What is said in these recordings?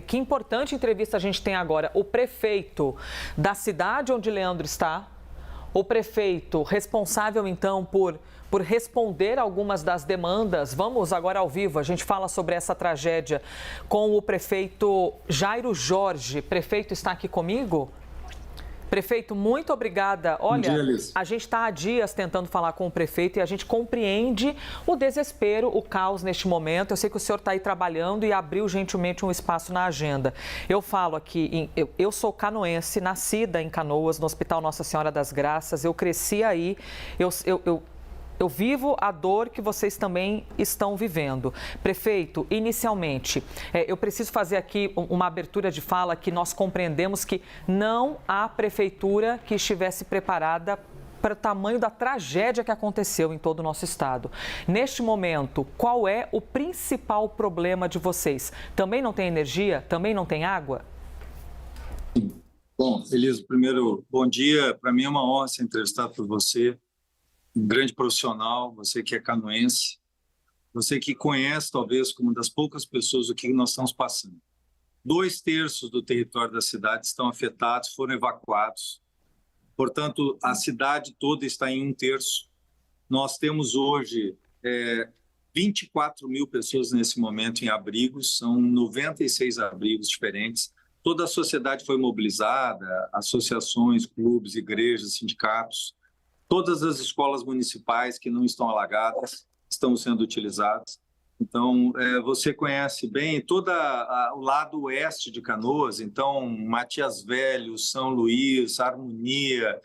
que importante entrevista a gente tem agora. O prefeito da cidade onde Leandro está, o prefeito responsável, então, por responder algumas das demandas. Vamos agora ao vivo, a gente fala sobre essa tragédia com o prefeito Jairo Jorge. Prefeito, está aqui comigo? Prefeito, muito obrigada. Olha, a gente está há dias tentando falar com o prefeito e a gente compreende o desespero, o caos neste momento. Eu sei que o senhor está aí trabalhando e abriu gentilmente um espaço na agenda. Eu falo aqui, eu sou canoense, nascida em Canoas, no Hospital Nossa Senhora das Graças. Eu cresci aí, eu vivo a dor que vocês também estão vivendo. Prefeito, inicialmente, eu preciso fazer aqui uma abertura de fala que nós compreendemos que não há prefeitura que estivesse preparada para o tamanho da tragédia que aconteceu em todo o nosso estado. Neste momento, qual é o principal problema de vocês? Também não tem energia? Também não tem água? Bom, Elisa, primeiro, bom dia. Para mim é uma honra ser entrevistado por você. Um grande profissional, você que é canoense, você que conhece, talvez, como uma das poucas pessoas, o que nós estamos passando. 2/3 do território da cidade estão afetados, foram evacuados. Portanto, a cidade toda está em 1/3. Nós temos hoje 24 mil pessoas nesse momento em abrigos, são 96 abrigos diferentes. Toda a sociedade foi mobilizada, associações, clubes, igrejas, sindicatos. Todas as escolas municipais que não estão alagadas estão sendo utilizadas. Então, você conhece bem todo o lado oeste de Canoas, então Matias Velho, São Luís, Harmonia,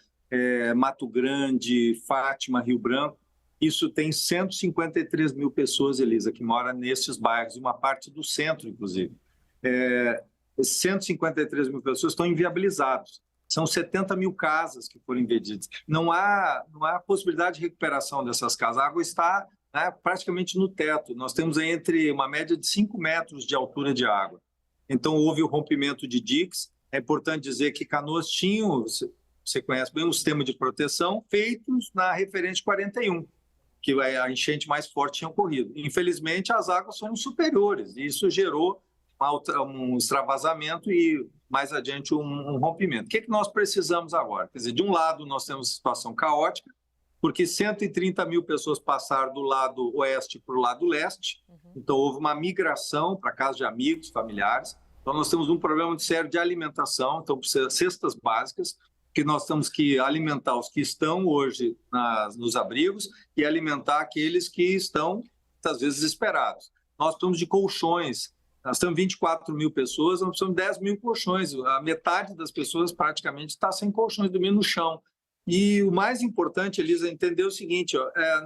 Mato Grande, Fátima, Rio Branco. Isso tem 153 mil pessoas, Elisa, que moram nesses bairros, e uma parte do centro, inclusive. Esses 153 mil pessoas estão inviabilizados. São 70 mil casas que foram invadidas. Não há possibilidade de recuperação dessas casas. A água está praticamente no teto. Nós temos aí entre uma média de 5 metros de altura de água. Então, houve o rompimento de diques. É importante dizer que Canoas tinha, você conhece bem, um sistema de proteção feitos na referente 41, que a enchente mais forte tinha ocorrido. Infelizmente, as águas foram superiores, e isso gerou um extravasamento e, mais adiante, um rompimento. O que nós precisamos agora? Quer dizer, de um lado, nós temos uma situação caótica, porque 130 mil pessoas passaram do lado oeste para o lado leste, então houve uma migração para casa de amigos, familiares. Então, nós temos um problema muito sério de alimentação, então precisa de cestas básicas, que nós temos que alimentar os que estão hoje nos abrigos e alimentar aqueles que estão, muitas vezes, desesperados. Nós precisamos de colchões. Nós temos 24 mil pessoas, nós precisamos de 10 mil colchões. A metade das pessoas praticamente está sem colchões, dormindo no chão. E o mais importante, Elisa, é entender o seguinte,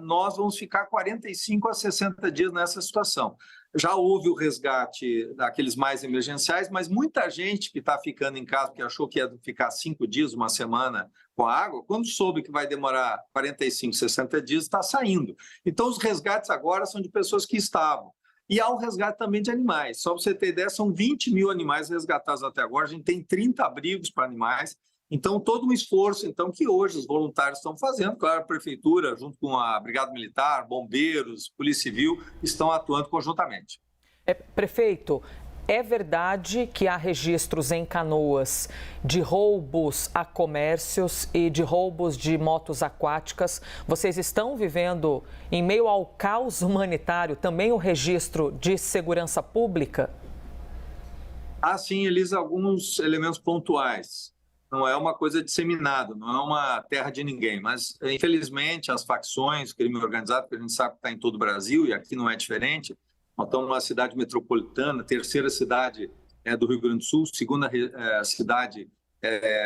nós vamos ficar 45 a 60 dias nessa situação. Já houve o resgate daqueles mais emergenciais, mas muita gente que está ficando em casa, porque achou que ia ficar 5 dias, uma semana com a água, quando soube que vai demorar 45, 60 dias, está saindo. Então, os resgates agora são de pessoas que estavam. E há o resgate também de animais. Só para você ter ideia, são 20 mil animais resgatados até agora. A gente tem 30 abrigos para animais. Então, todo um esforço que hoje os voluntários estão fazendo. Claro, a Prefeitura, junto com a Brigada Militar, bombeiros, Polícia Civil, estão atuando conjuntamente. Prefeito, é verdade que há registros em Canoas de roubos a comércios e de roubos de motos aquáticas. Vocês estão vivendo, em meio ao caos humanitário, também o registro de segurança pública? Há sim, Elisa, alguns elementos pontuais. Não é uma coisa disseminada, não é uma terra de ninguém, mas, infelizmente, as facções, o crime organizado, que a gente sabe que está em todo o Brasil e aqui não é diferente. Nós estamos numa cidade metropolitana, terceira cidade do Rio Grande do Sul, segunda cidade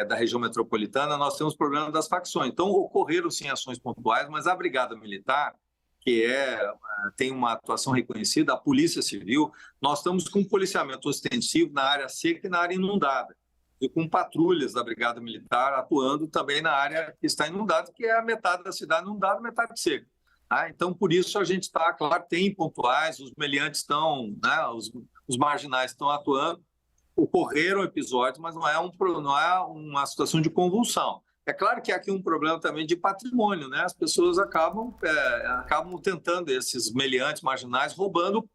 da região metropolitana, nós temos problema das facções. Então, ocorreram sim ações pontuais, mas a Brigada Militar, que tem uma atuação reconhecida, a Polícia Civil, nós estamos com um policiamento ostensivo na área seca e na área inundada, e com patrulhas da Brigada Militar atuando também na área que está inundada, que é a metade da cidade inundada, metade seca. Então, por isso, a gente está, claro, tem pontuais, os meliantes estão, os marginais estão atuando, ocorreram episódios, mas não é uma situação de convulsão. É claro que há aqui um problema também de patrimônio, né? As pessoas acabam tentando, esses meliantes marginais, roubando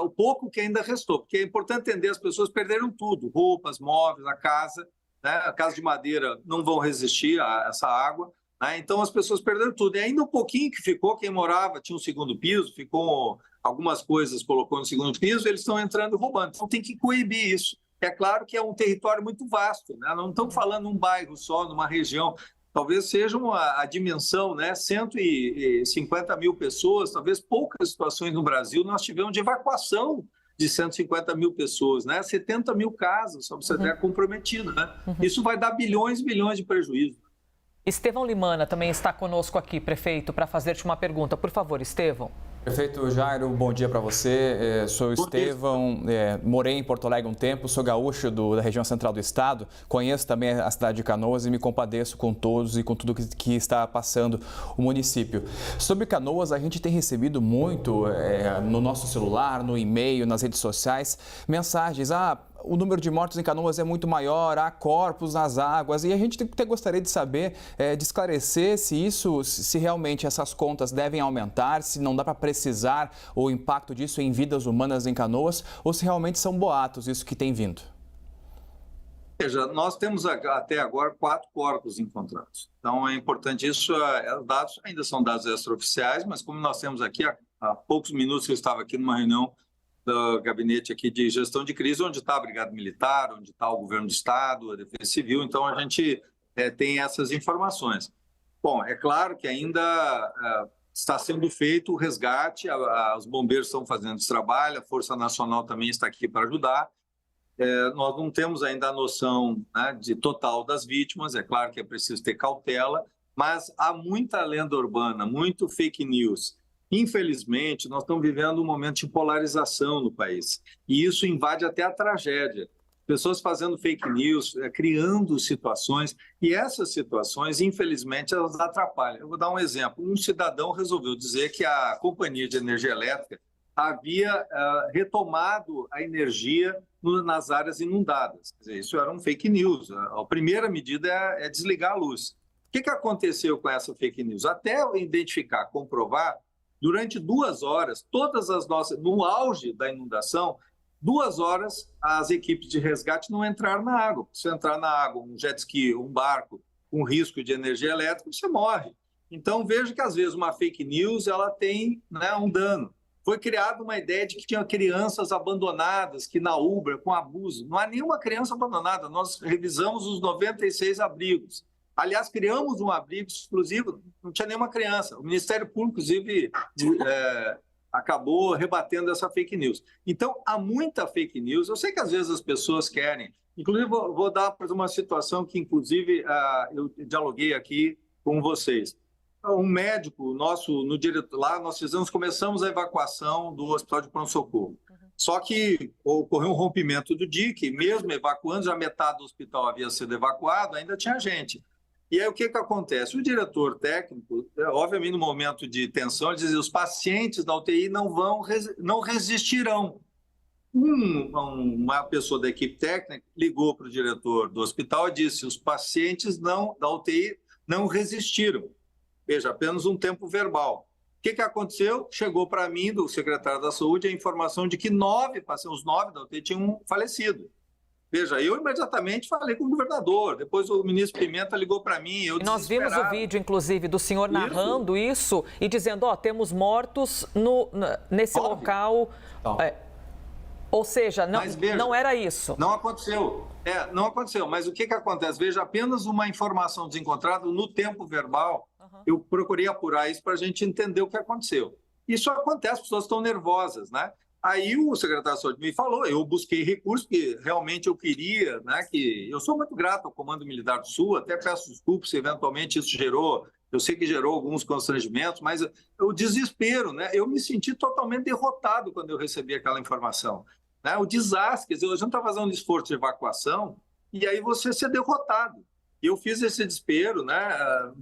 o pouco que ainda restou, porque é importante entender, as pessoas perderam tudo, roupas, móveis, a casa, né? A casa de madeira não vão resistir a essa água, né? Então as pessoas perderam tudo, e ainda um pouquinho que ficou, quem morava tinha um segundo piso, ficou algumas coisas, colocou no segundo piso, eles estão entrando e roubando, então tem que coibir isso. É claro que é um território muito vasto, né? Não estamos falando num bairro só, numa região, talvez seja a dimensão, né? 150 mil pessoas, talvez poucas situações no Brasil nós tivemos de evacuação de 150 mil pessoas, né? 70 mil casas, só você ter comprometido, né? Isso vai dar bilhões e bilhões de prejuízo. Estevão Limana também está conosco aqui, prefeito, para fazer-te uma pergunta. Por favor, Estevão. Prefeito Jairo, bom dia para você. Sou Estevão, morei em Porto Alegre um tempo, sou gaúcho da região central do estado, conheço também a cidade de Canoas e me compadeço com todos e com tudo que está passando o município. Sobre Canoas, a gente tem recebido muito no nosso celular, no e-mail, nas redes sociais, mensagens, o número de mortos em Canoas é muito maior, há corpos nas águas, e a gente até gostaria de saber, de esclarecer se realmente essas contas devem aumentar, se não dá para precisar o impacto disso em vidas humanas em Canoas, ou se realmente são boatos isso que tem vindo. Veja, nós temos até agora 4 corpos encontrados. Então é importante isso, os dados ainda são dados extraoficiais, mas como nós temos aqui, há poucos minutos eu estava aqui numa reunião do gabinete aqui de gestão de crise, onde está a Brigada Militar, onde está o Governo do Estado, a Defesa Civil, então a gente tem essas informações. Bom, é claro que ainda está sendo feito o resgate, os bombeiros estão fazendo esse trabalho, a Força Nacional também está aqui para ajudar. Nós não temos ainda a noção, né, de total das vítimas, é claro que é preciso ter cautela, mas há muita lenda urbana, muito fake news. Infelizmente, nós estamos vivendo um momento de polarização no país, e isso invade até a tragédia. Pessoas fazendo fake news, criando situações, e essas situações, infelizmente, elas atrapalham. Eu vou dar um exemplo. Um cidadão resolveu dizer que a Companhia de Energia Elétrica havia retomado a energia nas áreas inundadas. Quer dizer, isso era um fake news. A primeira medida é desligar a luz. O que aconteceu com essa fake news? Até eu identificar, comprovar, durante 2 horas, todas as nossas, no auge da inundação, 2 horas as equipes de resgate não entraram na água. Se entrar na água, um jet ski, um barco com risco de energia elétrica, você morre. Então, veja que às vezes uma fake news ela tem, né, um dano. Foi criada uma ideia de que tinha crianças abandonadas, que na Ubra, com abuso. Não há nenhuma criança abandonada, nós revisamos os 96 abrigos. Aliás, criamos um abrigo exclusivo, não tinha nenhuma criança. O Ministério Público, inclusive, acabou rebatendo essa fake news. Então, há muita fake news. Eu sei que às vezes as pessoas querem. Inclusive, vou dar uma situação que, inclusive, eu dialoguei aqui com vocês. Um médico nosso, no diretor lá, nós começamos a evacuação do Hospital de Pronto-Socorro. Só que ocorreu um rompimento do dique, mesmo evacuando, já metade do hospital havia sido evacuado, ainda tinha gente. E aí o que acontece? O diretor técnico, obviamente no momento de tensão, ele dizia: os pacientes da UTI não resistirão. Uma pessoa da equipe técnica ligou para o diretor do hospital e disse: os pacientes da UTI não resistiram. Veja, apenas um tempo verbal. O que aconteceu? Chegou para mim, do secretário da Saúde, a informação de que os 9 da UTI tinham falecido. Veja, eu imediatamente falei com o governador, depois o ministro Pimenta ligou para mim. E nós vimos o vídeo, inclusive, do senhor narrando isso e dizendo: temos mortos nesse local. Ou seja, não era isso. Não aconteceu. Não aconteceu. Mas o que acontece? Veja, apenas uma informação desencontrada no tempo verbal, eu procurei apurar isso para a gente entender o que aconteceu. Isso acontece, as pessoas estão nervosas, né? Aí o secretário de Saúde me falou, eu busquei recursos, porque realmente eu queria, né, eu sou muito grato ao Comando Militar do Sul, até peço desculpas se eventualmente isso eu sei que gerou alguns constrangimentos, mas o desespero, né, eu me senti totalmente derrotado quando eu recebi aquela informação. Né, o desastre, quer dizer, a gente está fazendo um esforço de evacuação e aí você ser derrotado. Eu fiz esse desespero, né,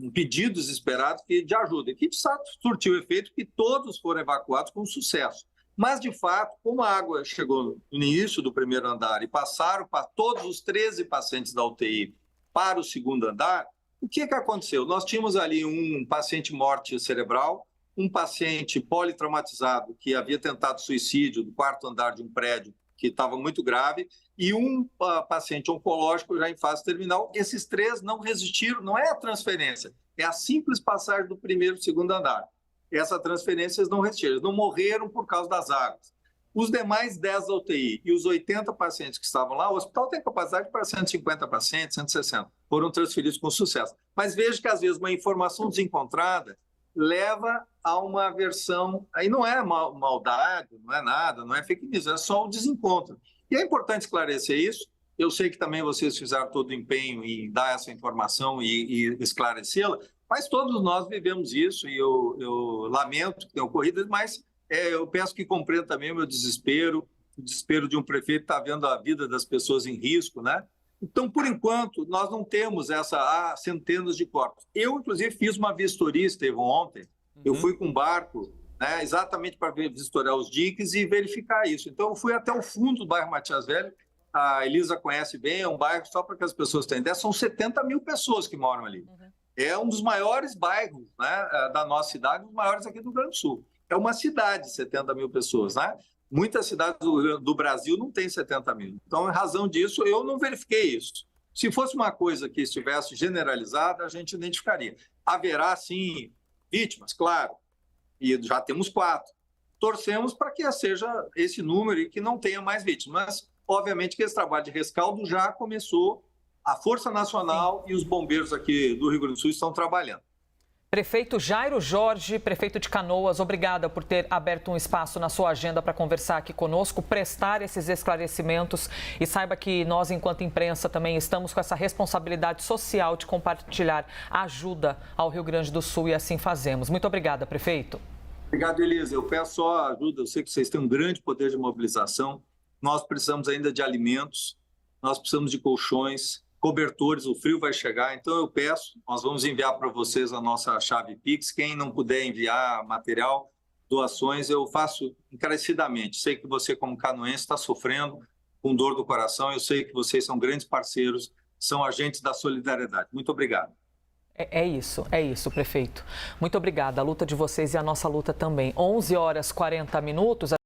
um pedido desesperado de ajuda, que de fato surtiu efeito, que todos foram evacuados com sucesso. Mas, de fato, como a água chegou no início do primeiro andar e passaram para todos os 13 pacientes da UTI para o segundo andar, o que aconteceu? Nós tínhamos ali um paciente morte cerebral, um paciente politraumatizado que havia tentado suicídio do 4º andar de um prédio que estava muito grave, e um paciente oncológico já em fase terminal. Esses 3 não resistiram, não é a transferência, é a simples passagem do 1º e 2º andar. Essa transferência eles não resistiram, eles não morreram por causa das águas. Os demais 10 da UTI e os 80 pacientes que estavam lá, o hospital tem capacidade para 150 pacientes, 160, foram transferidos com sucesso. Mas veja que, às vezes, uma informação desencontrada leva a uma versão, aí não é maldade, não é nada, não é fake news, é só o desencontro. E é importante esclarecer isso. Eu sei que também vocês fizeram todo o empenho em dar essa informação e esclarecê-la, mas todos nós vivemos isso e eu lamento que tenha ocorrido, mas eu peço que compreenda também o meu desespero, o desespero de um prefeito que está vendo a vida das pessoas em risco, né? Então, por enquanto, nós não temos centenas de corpos. Eu, inclusive, fiz uma vistoria, Estevão, ontem. Eu fui com um barco, né, exatamente para vistoriar os diques e verificar isso. Então, eu fui até o fundo do bairro Matias Velho. A Elisa conhece bem, é um bairro, só para que as pessoas tenham ideia, são 70 mil pessoas que moram ali. É um dos maiores bairros, né, da nossa cidade, um dos maiores aqui do Rio Grande do Sul. É uma cidade, 70 mil pessoas, né? Muitas cidades do Brasil não têm 70 mil. Então, em razão disso, eu não verifiquei isso. Se fosse uma coisa que estivesse generalizada, a gente identificaria. Haverá, sim, vítimas, claro, e já temos 4. Torcemos para que seja esse número e que não tenha mais vítimas. Mas, obviamente, que esse trabalho de rescaldo já começou, a Força Nacional e os bombeiros aqui do Rio Grande do Sul estão trabalhando. Prefeito Jairo Jorge, prefeito de Canoas, obrigada por ter aberto um espaço na sua agenda para conversar aqui conosco, prestar esses esclarecimentos e saiba que nós, enquanto imprensa, também estamos com essa responsabilidade social de compartilhar ajuda ao Rio Grande do Sul e assim fazemos. Muito obrigada, prefeito. Obrigado, Elisa. Eu peço só ajuda, eu sei que vocês têm um grande poder de mobilização, nós precisamos ainda de alimentos, nós precisamos de colchões, cobertores, o frio vai chegar, então eu peço, nós vamos enviar para vocês a nossa chave Pix, quem não puder enviar material, doações, eu faço encarecidamente. Sei que você, como canoense, está sofrendo com dor do coração, eu sei que vocês são grandes parceiros, são agentes da solidariedade. Muito obrigado. É isso, prefeito. Muito obrigada. A luta de vocês e a nossa luta também. 11h40.